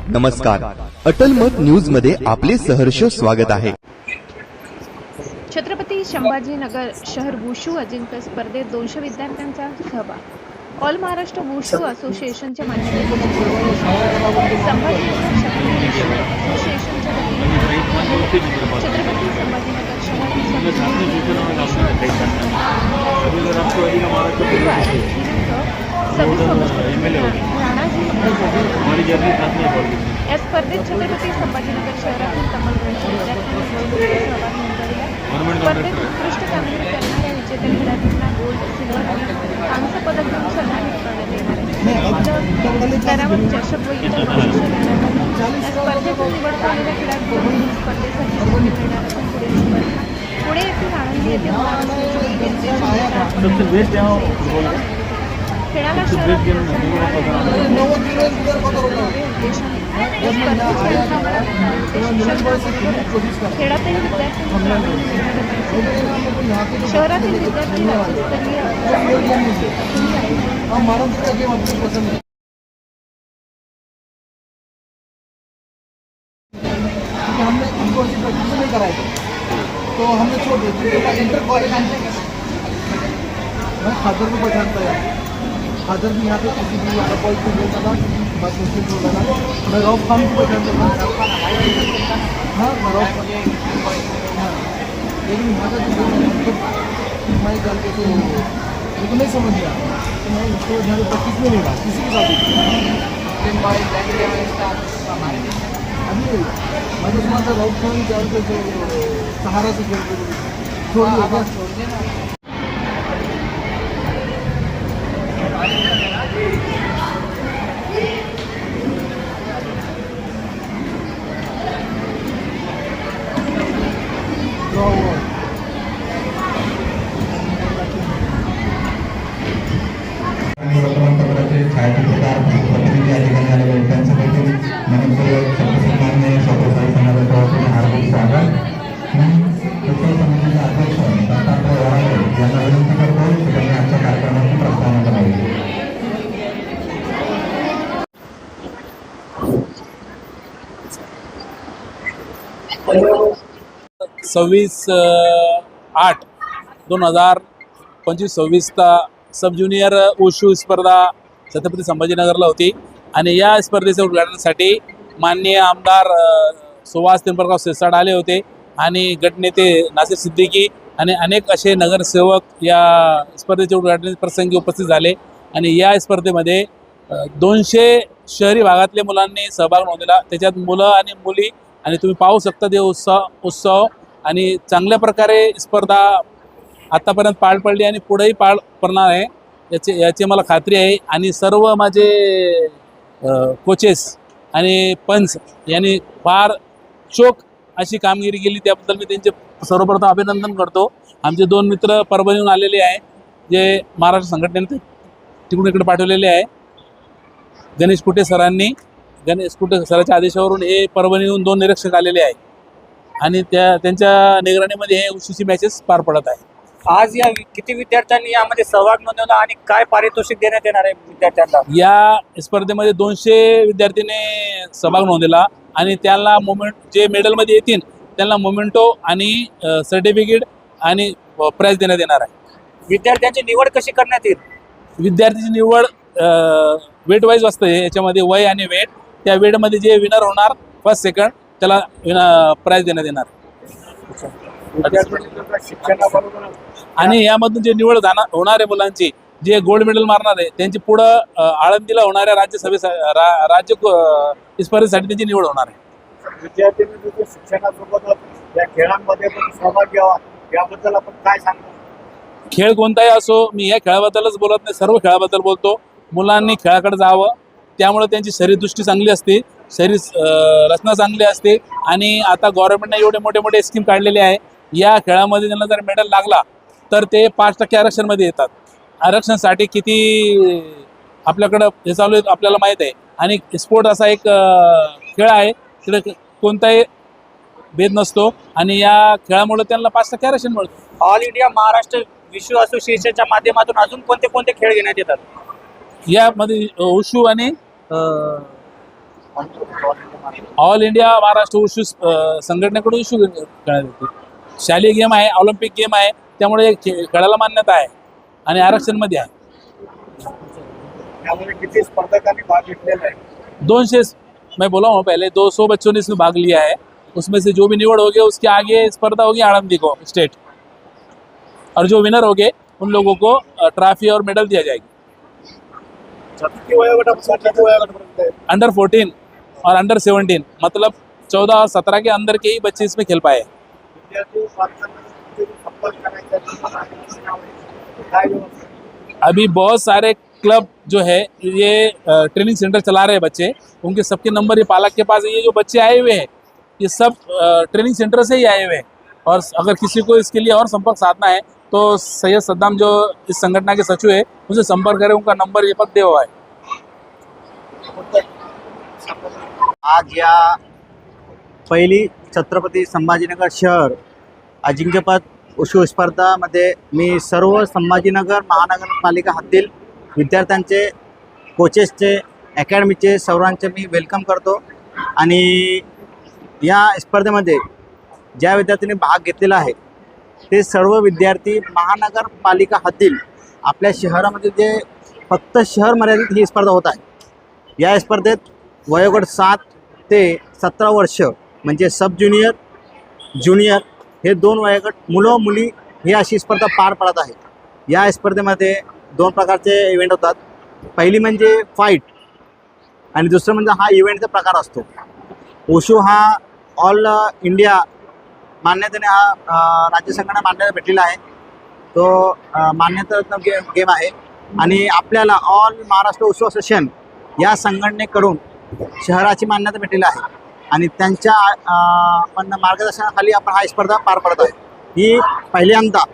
नमस्कार, अटल मत न्यूज मध्ये आपले सहर्ष स्वागत आहे। छत्रपती संभाजीनगर शहर वुशू अजिंक्य स्पर्धेत 200 विद्यार्थ्यांचा सहभाग। ऑल महाराष्ट्र वुशू असोसिएशनच्या मान्यतेने संभाजीनगर शहर वुशू असोसिएशनच्या वतीने छत्रपती संभाजीनगर या स्पर्धेत छत्रपती संभाजीनगर शहरातील तब्बल 200 विद्यार्थ्यांनी सहभाग नोंदवला। स्पर्धेत उत्कृष्ट कामगिरी करणाऱ्या विजेत्या खेळाडूंना गोल्ड, सिल्वर आणि कांस्य पदक देऊन सन्मानित करण्यात येणार आहे। स्तरावर चषक व इतर बक्षिसे देण्यात आली। या स्पर्धेतून निवड झालेल्या खेळाडूंना स्पर्धेसाठी संधी मिळणार असून पुणे येथील आनंदी येथे खेळाला शहरात खेळातील विद्यार्थी शहरातील विद्यार्थी तो हमने छोड़ दिया। इंटर कॉलेज फादर को पहचानता है, फादर भी यहाँ पे किसी भी कॉलेज में बोलता था, बस मुझसे बोलता था। मैं रॉफ खान को पहचानता था। हाँ, मैं रॉफ हाँ, लेकिन यहाँ का जो मैं जान के तो मुझको नहीं समझ गया, तो मैं उसको यहाँ पे 25 में नहीं रहा किसी के साथ। अभी मैं तो सुना था रॉफ खान क्या जो सहारा से खेलते छोड़ दिया। वर्तमानपत्राचे छायाचित्रकार प्रतिनिधी या ठिकाणी आलेले आहेत, त्यांचं देखील मनपूर्वक शब्दसन्मानने स्वतःसाठी समाजाच्या हार्दिक स्वागत। उत्सव समितीचे अध्यक्ष दत्तात्रय वराळे यांना विनंती करतो की त्यांनी आजच्या कार्यक्रमाची प्रस्तावना करावी। 26/8/2025 सब ज्युनियर वुशू स्पर्धा छत्रपती संभाजीनगरला होती आणि या स्पर्धेच्या उद्घाटनासाठी माननीय आमदार सुहास टिंबरगाव सिरसाट आले होते आणि गटनेते नासिर सिद्दीकी आणि अनेक असे नगरसेवक या स्पर्धेच्या उद्घाटन प्रसंगी उपस्थित झाले आणि या स्पर्धेमध्ये 200 शहरी भागातल्या मुलांनी सहभाग नोंदवला। त्याच्यात मुलं आणि मुली आणि तुम्ही पाहू शकता ते उत्सव आणि चांगल्या प्रकारे स्पर्धा आतापर्यंत पार पडली आणि पुढेही पार पडणार आहे याची मला खात्री आहे। आणि सर्व माझे कोचेस आणि पंच यांनी फार चोख अशी कामगिरी केली, त्याबद्दल मी त्यांचे सर्वप्रथम अभिनंदन करतो। आमचे 2 मित्र परभणीहून आलेले आहे जे महाराष्ट्र संघटनेने तिकडून इकडे पाठवलेले आहे। गणेश कुटे सरांनी गणेश कुटे सरांच्या आदेशावरून हे परभणीहून 2 निरीक्षक आलेले आहे आणि त्यांच्या निगराणीमध्ये हे वुशूची मॅचेस पार पडत आहे। आज या किती विद्यार्थ्यांनी यामध्ये सहभाग नोंदवला आणि काय पारितोषिक देण्यात येणार आहे विद्यार्थ्यांना? या स्पर्धेमध्ये 200 विद्यार्थ्यांनी सहभाग नोंदवला आणि त्यांना मोमेंट जे मेडलमध्ये येतील त्यांना मोमेंटो आणि सर्टिफिकेट आणि प्राइज देण्यात येणार आहे। विद्यार्थ्यांची निवड कशी करण्यात येईल? विद्यार्थ्यांची निवड वेट वाईज असते, याच्यामध्ये वय आणि वेट, त्या वेटमध्ये जे विनर होणार फर्स्ट सेकंड त्याला प्राइज देण्यात येणार। आणि यामधून जे निवड होणार आहे मुलांची, जे गोल्ड मेडल मारणार आहे त्यांची पुढं आळंदीला होणाऱ्या राज्य स्पर्धेसाठी त्यांची निवड होणार आहे। विद्यार्थ्यांनी शिक्षणासोबत या खेळांमध्ये पण सहभाग घ्यावा याबद्दल आपण काय सांगतो? खेळ कोणताही असो, मी या खेळाबद्दलच बोलत नाही, सर्व खेळाबद्दल बोलतो। मुलांनी खेळाकडे जावं, त्यामुळे त्यांची शरीरदृष्टी चांगली असते, शरीर रचना चांगली असते आणि आता गव्हर्नमेंटने एवढे मोठे मोठे स्कीम काढलेले आहे। या खेळामध्ये त्यांना जर मेडल लागला तर ते 5% आरक्षणमध्ये येतात। आरक्षणासाठी किती आपल्याकडं हे चालू आहे आपल्याला माहीत आहे आणि स्पोर्ट असा एक खेळ आहे तिथे कोणताही भेद नसतो आणि या खेळामुळे त्यांना 5% आरक्षण मिळतं। ऑल इंडिया महाराष्ट्र विश्व असोसिएशनच्या माध्यमातून अजून कोणते कोणते खेळ घेण्यात येतात? यामध्ये वुशू आणि ऑल इंडिया महाराष्ट्र उशू संघटनेकडून इश्यू करण्यात येते. शालेय गेम आहे, ऑलिम्पिक गेम आहे, त्यामुळे खेळाला मान्यता आहे आणि आरक्षणमध्ये आहे. त्यामध्ये किती स्पर्धकांनी भाग घेतलेला आहे? 200, मैं बोला हूँ पहले 200 बच्चों ने इसमें भाग लिया है. उसमें से जो भी निवड हो गए उसके आगे स्पर्धा होगी आनंदी को स्टेट, और जो विनर हो गए उन लोगों को ट्रॉफी और मेडल दिया जाएगी. किती वयोगटापर्यंत किती वयोगटापर्यंत आहे? अंडर 14 और अंडर 17, मतलब 14 और 17 के अंदर के ही बच्चे इसमें खेल पाए. विद्यार्थी पालकांना संपर्क करायचा आहे, काय व्यवस्था? अभी बहुत सारे क्लब जो है ये ट्रेनिंग सेंटर चला रहे हैं बच्चे, उनके सबके नंबर ये पालक के पास है. ये जो बच्चे आए हुए हैं ये सब ट्रेनिंग सेंटर से ही आए हुए हैं. और अगर किसी को इसके लिए और संपर्क साधना है तो सैयद सद्दाम जो इस संगठना के सचिव है उनसे संपर्क करें. उनका नंबर ये पर दिया हुआ है. आज या पहिली छत्रपती संभाजीनगर शहर अजिंक्यपद उशू स्पर्धामध्ये मी सर्व संभाजीनगर महानगरपालिका हद्दील विद्यार्थ्यांचे, कोचेसचे, अकॅडमीचे सर्वांचे मी वेलकम करतो. आणि या स्पर्धेमध्ये ज्या विद्यार्थ्यांनी भाग घेतलेला आहे ते सर्व विद्यार्थी महानगरपालिका हद्दील आपल्या शहरामध्ये जे फक्त शहर मर्यादित ही स्पर्धा होत आहे. या स्पर्धेत वयोगट 7 ते 17 वर्ष म्हणजे सब ज्युनियर, ज्युनियर हे 2 वयोगट मुलं मुली ही अशी स्पर्धा पार पडत आहे. या स्पर्धेमध्ये 2 प्रकारचे इव्हेंट होतात. पहिली म्हणजे फाईट आणि दुसरं म्हणजे हा इव्हेंटचा प्रकार असतो. उशू हा ऑल इंडिया मान्यतेने हा राज्य संघटना मान्यता भेटलेला आहे. तो मान्यता गेम आहे आणि आपल्याला ऑल महाराष्ट्र उशू असोसिएशन या संघटनेकडून शहराची मान्यता भेटलेली आहे आणि त्यांच्या पण मार्गदर्शनाखाली आपण हा स्पर्धा पार पडत आहे. ही पहिल्यांदा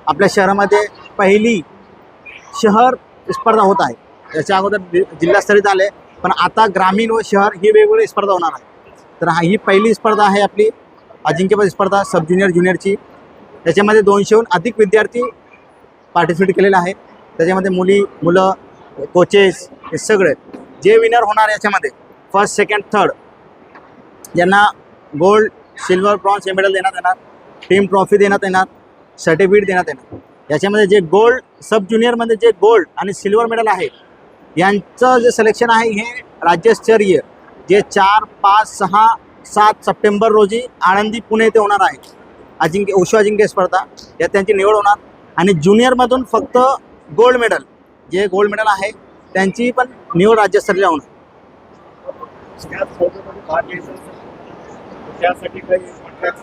आपल्या शहरामध्ये पहिली शहर स्पर्धा होत आहे. याच्या अगोदर जिल्हास्तरीय झाले, पण आता ग्रामीण व शहर ही वेगवेगळी स्पर्धा होणार आहे. तर ही पहिली स्पर्धा आहे आपली अजिंक्यपद स्पर्धा सब ज्युनियर ज्युनियरची. त्याच्यामध्ये 200हून अधिक विद्यार्थी पार्टिसिपेट केलेले आहेत. त्याच्यामध्ये मुलं, कोचेस हे सगळे जे विनर होणार याच्यामध्ये फर्स्ट, सेकंड, थर्ड ज्यांना गोल्ड, सिल्वर, ब्रॉन्झ हे मेडल देण्यात येणार, टीम ट्रॉफी देण्यात येणार, सर्टिफिकेट देण्यात येणार. याच्यामध्ये जे गोल्ड सब ज्युनियरमध्ये जे गोल्ड आणि सिल्वर मेडल आहे यांचं जे सिलेक्शन आहे हे राज्यस्तरीय जे 4, 5, 6, 7 सप्टेंबर रोजी आळंदी, पुणे येथे होणार आहे. उशू अजिंक्य स्पर्धा यात त्यांची निवड होणार. आणि ज्युनियरमधून फक्त गोल्ड मेडल, जे गोल्ड मेडल आहे त्यांची पण निवड राज्यस्तरीय होणार. त्या स्पर्धेमध्ये भाग घ्यायचा असेल त्यासाठी काही कॉन्ट्रॅक्ट?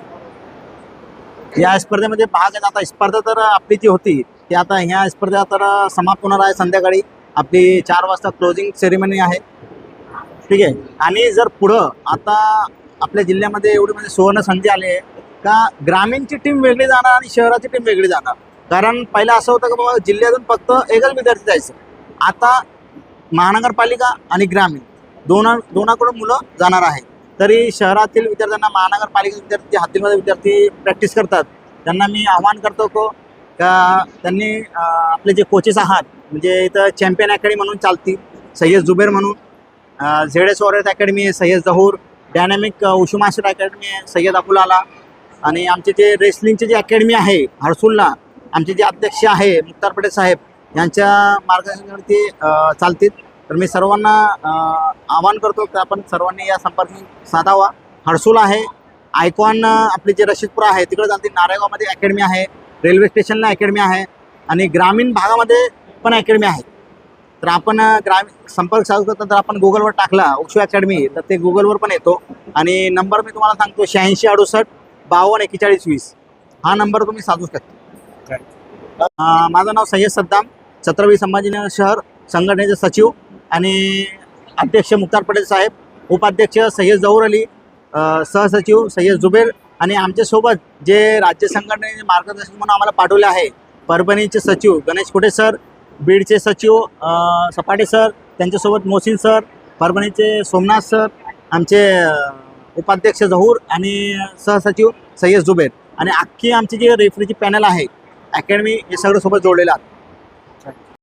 या स्पर्धेमध्ये भाग घेत आता स्पर्धा तर आपली जी होती ती आता ह्या स्पर्धा तर समाप्त होणार आहे. संध्याकाळी आपली 4 वाजता क्लोजिंग सेरेमनी आहे. ठीक आहे. आणि जर पुढं आता आपल्या जिल्ह्यामध्ये एवढी म्हणजे सुवर्ण संधी आली आहे का ग्रामीणची टीम वेगळी जाणार आणि शहराची टीम वेगळी जाणार. कारण पहिलं असं होतं की बाबा जिल्ह्यातून फक्त एकच विद्यार्थी जायचं. आता महानगरपालिका आणि ग्रामीण दोनाकडून मुलं जाणार आहे. तरी शहरातील विद्यार्थ्यांना महानगरपालिका विद्यार्थी हद्दीमध्ये विद्यार्थी प्रॅक्टिस करतात त्यांना मी आवाहन करतो का त्यांनी आपले जे कोचेस आहात म्हणजे इथं चॅम्पियन अकॅडमी म्हणून चालती, सय्यद जुबेर म्हणून, ZS वॉरियर्स अकॅडमी आहे सय्यद जहूर, डायनॅमिक उशू मास्टर अकॅडमी आहे सय्यद अबुल आला, आणि आमचे जे रेसलिंगचे जे अकॅडमी आहे हर्सुलला आमचे जे अध्यक्ष आहे मुख्तार पटेल साहेब यांच्या मार्गदर्शनावरती चालतील. तर मी सर्वांना आवाहन करतो की आपण सर्वांनी या संपर्क साधावा. हर्सुल आहे, आयकॉन आपली जे रशीदपूर आहे तिकडे जातील, नारायगावमध्ये अकॅडमी आहे, रेल्वे स्टेशनला अकॅडमी आहे आणि ग्रामीण भागामध्ये पण अकॅडमी आहे. तर आपण संपर्क साधू तर आपण गुगलवर टाकला उशू अकॅडमी तर ते गुगलवर पण येतो. आणि नंबर मी तुम्हाला सांगतो 86 68 52 41 20 हा नंबर तुम्ही साधू शकता. माझं नाव सय्यद सद्दाम, छत्रपती संभाजीनगर शहर संघटनेचे सचिव आणि अध्यक्ष मुख्तार पटेल साहेब, उपाध्यक्ष सय्यद जहूर अली, सहसचिव सय्यद जुबेर आणि आमच्यासोबत जे राज्य संघटनेचे मार्गदर्शक म्हणून आम्हाला पाठवले आहे परभणीचे सचिव गणेश कुटे सर, बीडचे सचिव सपाटे सर, त्यांच्यासोबत मोहसिन सर, परभणीचे सोमनाथ सर, आमचे उपाध्यक्ष जहूर आणि सहसचिव सय्यद जुबेर आणि अख्खी आमची जी रेफरीची पॅनल आहे अकॅडमी हे सगळं सोबत जोडलेलं आहे.